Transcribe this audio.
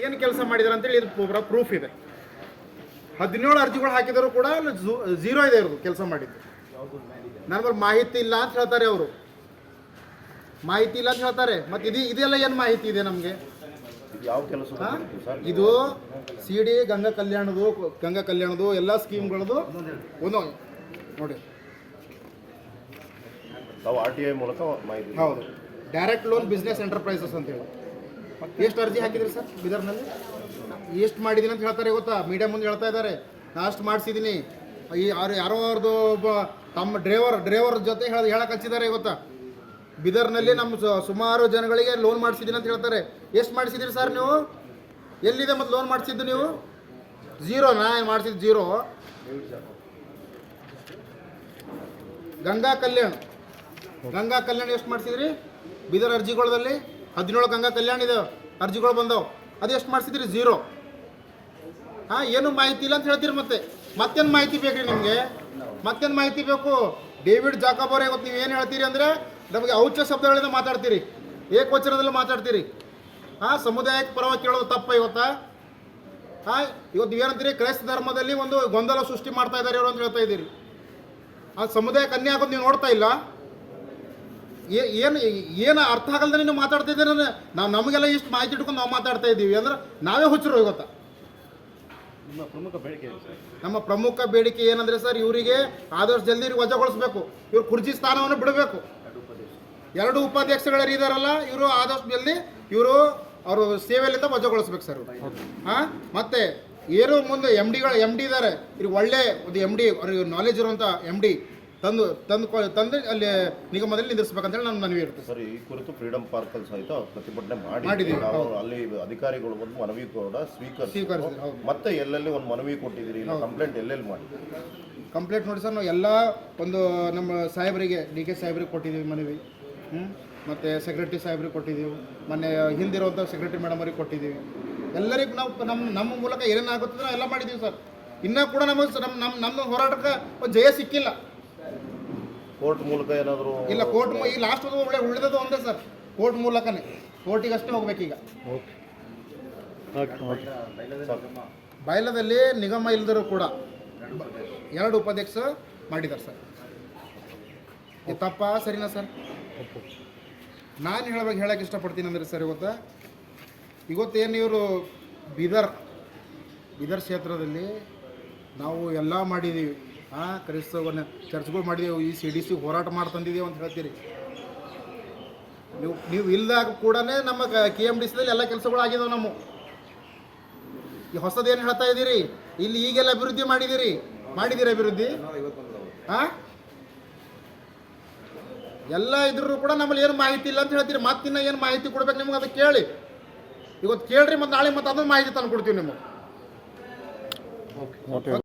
ಏನು ಕೆಲಸ ಮಾಡಿದಾರೆ ಅಂತೇಳಿ ಇದು ಪ್ರೂಫ್ ಇದೆ. 17 ಅರ್ಜಿಗಳು ಹಾಕಿದರೂ ಕೂಡ ಝೀರೋ ಇದೆ ಇರೋದು ಕೆಲಸ ಮಾಡಿದ್ದು. ನನ್ನ ಬಳಿ ಮಾಹಿತಿ ಇಲ್ಲ ಅಂತ ಹೇಳ್ತಾರೆ ಅವರು, ಮಾಹಿತಿ ಇಲ್ಲ ಅಂತ ಹೇಳ್ತಾರೆ. ಮತ್ತು ಇದೆಲ್ಲ ಏನು ಮಾಹಿತಿ ಇದೆ ನಮಗೆ? ಯಾವ ಕೆಲಸ ಇದು CD ಗಂಗಾ ಕಲ್ಯಾಣದು ಎಲ್ಲ ಸ್ಕೀಮ್ಗಳದು ಒಂದು ನೋಡಿ. ನಾವು RTI ಮೂಲಕ ಮಾಹಿತಿ. ಹೌದು, ಡೈರೆಕ್ಟ್ ಲೋನ್ ಬಿಸ್ನೆಸ್ ಎಂಟರ್ಪ್ರೈಸಸ್ ಅಂತೇಳಿ. ಎಷ್ಟು ಅರ್ಜಿ ಹಾಕಿದ್ರಿ ಸರ್ ಬೀದರ್ನಲ್ಲಿ? ಎಷ್ಟು ಮಾಡಿದ್ದೀನಿ ಅಂತ ಹೇಳ್ತಾರೆ ಗೊತ್ತಾ? ಮೀಡಿಯಾ ಮುಂದೆ ಹೇಳ್ತಾ ಇದ್ದಾರೆ, ನಾ ಅಷ್ಟು ಮಾಡಿಸಿದ್ದೀನಿ. ಯಾರೋ ಅವ್ರದ್ದು ಒಬ್ಬ ತಮ್ಮ ಡ್ರೈವರ್ ಜೊತೆ ಹೇಳಕ್ಕೆ ಹಚ್ಚಿದ್ದಾರೆ ಗೊತ್ತಾ? ಬೀದರ್ನಲ್ಲಿ ನಮ್ಮ ಸುಮಾರು ಜನಗಳಿಗೆ ಲೋನ್ ಮಾಡಿಸಿದ್ದೀನಿ ಅಂತ ಹೇಳ್ತಾರೆ. ಎಷ್ಟು ಮಾಡಿಸಿದ್ದೀರಿ ಸರ್ ನೀವು? ಎಲ್ಲಿದೆ ಮತ್ತು ಲೋನ್ ಮಾಡಿಸಿದ್ದು ನೀವು? ಝೀರೋ. ನಾ ಮಾಡಿಸಿದ್ದು ಝೀರೋ. ಗಂಗಾ ಕಲ್ಯಾಣ ಎಷ್ಟು ಮಾಡಿಸಿದ್ರಿ? ಬೀದರ್ ಅರ್ಜಿಗಳಲ್ಲಿ 17 ಗಂಗಾ ಕಲ್ಯಾಣ ಇದೆ ಅರ್ಜಿಗಳು ಬಂದವು. ಅದು ಎಷ್ಟು ಮಾಡಿಸಿದ್ರಿ? ಝೀರೋ. ಏನು ಮಾಹಿತಿ ಇಲ್ಲ ಅಂತ ಹೇಳ್ತೀರಿ. ಮತ್ತೇನು ಮಾಹಿತಿ ಬೇಕು ರೀ ನಿಮಗೆ? ಮತ್ತೇನು ಮಾಹಿತಿ ಬೇಕು? ಡೇವಿಡ್ ಜಾಕಬ್ ಅವರೇ ಗೊತ್ತು. ನೀವು ಏನು ಹೇಳ್ತೀರಿ ಅಂದರೆ ನಮಗೆ ಔಚ್ಯ ಶಬ್ದಗಳಿಂದ ಮಾತಾಡ್ತೀರಿ, ಏಕವಚನದಲ್ಲಿ ಮಾತಾಡ್ತೀರಿ. ಸಮುದಾಯಕ್ಕೆ ಪರವಾಗಿ ಕೇಳೋದು ತಪ್ಪ ಇವತ್ತು ನೀವೇನಂತೀರಿ? ಕ್ರೈಸ್ತ ಧರ್ಮದಲ್ಲಿ ಒಂದು ಗೊಂದಲ ಸೃಷ್ಟಿ ಮಾಡ್ತಾ ಇದ್ದಾರೆ ಇವರು ಅಂತ ಹೇಳ್ತಾ ಇದ್ದೀರಿ. ಆ ಸಮುದಾಯಕ್ಕೆ ಅನ್ಯಾಯ ಆಗೋದು ನೀವು ನೋಡ್ತಾ ಇಲ್ಲ? ಏನು ಅರ್ಥ ಆಗಲ್ದೇ ನೀವು ಮಾತಾಡ್ತಾ ಇದ್ದೀರ. ನಮಗೆಲ್ಲ ಇಷ್ಟು ಮಾಹಿತಿ ಇಟ್ಕೊಂಡು ನಾವು ಮಾತಾಡ್ತಾ ಇದ್ದೀವಿ ಅಂದ್ರೆ ನಾವೇ ಹುಚ್ಚರು ಇವತ್ತು. ನಮ್ಮ ಪ್ರಮುಖ ಬೇಡಿಕೆ ಏನಂದರೆ ಸರ್, ಇವರಿಗೆ ಆದಷ್ಟು ಜಲ್ದಿ ವಜಾಗೊಳಿಸ್ಬೇಕು. ಇವ್ರು ಕುರ್ಚಿ ಸ್ಥಾನವನ್ನು ಬಿಡಬೇಕು. 2 ಉಪಾಧ್ಯಕ್ಷಗಳು ಇದ್ದಾರಲ್ಲ, ಇವರು ಆದಷ್ಟು ಜಲ್ದಿ ಅವರು ಸೇವೆಯಲ್ಲಿಂದ ವಜಾಗೊಳಿಸ್ಬೇಕು ಸರ್. ಮತ್ತೆ ಏನು ಮುಂದೆ MD ಇದ್ದಾರೆ, ಇವ್ರಿಗೆ ಒಳ್ಳೆ ಒಂದು MD, ಅವ್ರಿಗೆ ನಾಲೆಜ್ ಇರುವಂಥ MD ತಂದು ಅಲ್ಲಿ ನಿಗಮದಲ್ಲಿ ನಿಂದಿರ್ಸ್ಬೇಕಂತೇಳಿ ನಾನು ಮನವಿ ಇರ್ತದೆ ಸರ್. ಈ ಕುರಿತು ಫ್ರೀಡಮ್ ಪಾರ್ಕ್ ಅಲ್ಲಿ ಸಹಿತ ಪ್ರತಿಭಟನೆ ಮಾಡಿದ್ದೀವಿ ನಾವು. ಅಲ್ಲಿ ಅಧಿಕಾರಿಗಳು ಒಂದು ಮನವಿ ಕೂಡ ಸ್ವೀಕರಿಸಿ ಮತ್ತೆ ಎಲ್ಲೆಲ್ಲಿ ಒಂದು ಮನವಿ ಕೊಟ್ಟಿದ್ದೀರಿ, ಕಂಪ್ಲೇಂಟ್ ಎಲ್ಲೆಲ್ಲಿ ಮಾಡಿದ್ದೀರಿ? ಕಂಪ್ಲೇಂಟ್ ನೋಡಿ ಸರ್, ನಾವು ಎಲ್ಲ ಒಂದು ನಮ್ಮ ಸಾಹೇಬರಿಗೆ DK ಸಾಹೇಬ್ರಿಗೆ ಕೊಟ್ಟಿದ್ದೀವಿ ಮನವಿ. ಮತ್ತು ಸೆಕ್ರೆಟರಿ ಸಾಹೇಬ್ರಿಗೆ ಕೊಟ್ಟಿದ್ದೀವಿ. ಮೊನ್ನೆ ಹಿಂದಿರುವಂಥ ಸೆಕ್ರೆಟರಿ ಮೇಡಮ್ ಅವ್ರಿಗೆ ಕೊಟ್ಟಿದ್ದೀವಿ. ಎಲ್ಲರಿಗೂ ನಾವು ನಮ್ಮ ಮೂಲಕ ಏನೇನಾಗುತ್ತದೆ ನಾವು ಎಲ್ಲ ಮಾಡಿದ್ದೀವಿ ಸರ್. ಇನ್ನೂ ಕೂಡ ನಮ್ಮ ಹೋರಾಟಕ್ಕೆ ಒಂದು ಜಯ ಸಿಕ್ಕಿಲ್ಲ. ಕೋರ್ಟ್ ಮೂಲಕ ಏನಾದರೂ ಇಲ್ಲ, ಕೋರ್ಟ್ ಈ ಲಾಸ್ಟ್ ಉಳಿದದು ಒಂದೇ ಸರ್, ಕೋರ್ಟ್ ಮೂಲಕನೇ. ಕೋರ್ಟಿಗೆ ಅಷ್ಟೇ ಹೋಗ್ಬೇಕೀಗ. ಬೈಲದಲ್ಲಿ ನಿಗಮ ಇಲ್ದರೂ ಕೂಡ 2 ಉಪಾಧ್ಯಕ್ಷ ಮಾಡಿದ್ದಾರೆ ಸರ್. ಇದು ತಪ್ಪ ಸರಿನಾ ಸರ್? ನಾನು ಹೇಳಕ್ಕೆ ಇಷ್ಟಪಡ್ತೀನಿ ಅಂದರೆ ಸರ್, ಇವತ್ತೇನು ಇವರು ಬೀದರ್ ಕ್ಷೇತ್ರದಲ್ಲಿ ನಾವು ಎಲ್ಲ ಮಾಡಿದ್ದೀವಿ. ಕ್ರೈಸ್ತವನ್ನ ಚರ್ಚ್ಗಳು ಮಾಡಿದೆವು, ಈ CDC ಹೋರಾಟ ಮಾಡಿ ತಂದಿದ್ದೀವಿ ಅಂತ ಹೇಳ್ತೀರಿ. ನೀವು ಇಲ್ದಾಗ ಕೂಡ ನಮ್ಮ KMDCದಲ್ಲಿ ಎಲ್ಲ ಕೆಲಸಗಳು ಆಗಿದಾವೆ. ನಮ್ಮ ಈ ಹೊಸದೇನು ಹೇಳ್ತಾ ಇದ್ದೀರಿ? ಇಲ್ಲಿ ಈಗೆಲ್ಲ ಅಭಿವೃದ್ಧಿ ಮಾಡಿದ್ದೀರಿ ಅಭಿವೃದ್ಧಿ. ಎಲ್ಲ ಇದ್ರೂ ಕೂಡ ನಮ್ಮಲ್ಲಿ ಏನು ಮಾಹಿತಿ ಇಲ್ಲ ಅಂತ ಹೇಳ್ತೀರಿ. ಮತ್ತಿನ್ನ ಏನು ಮಾಹಿತಿ ಕೊಡ್ಬೇಕು ನಿಮ್ಗೆ? ಅದು ಕೇಳಿ, ಇವತ್ತು ಕೇಳ್ರಿ, ಮತ್ತು ನಾಳೆ ಮತ್ತೆ ಅದನ್ನು ಮಾಹಿತಿ ತಂದು ಕೊಡ್ತೀವಿ ನಿಮಗೆ. ಓಕೆ.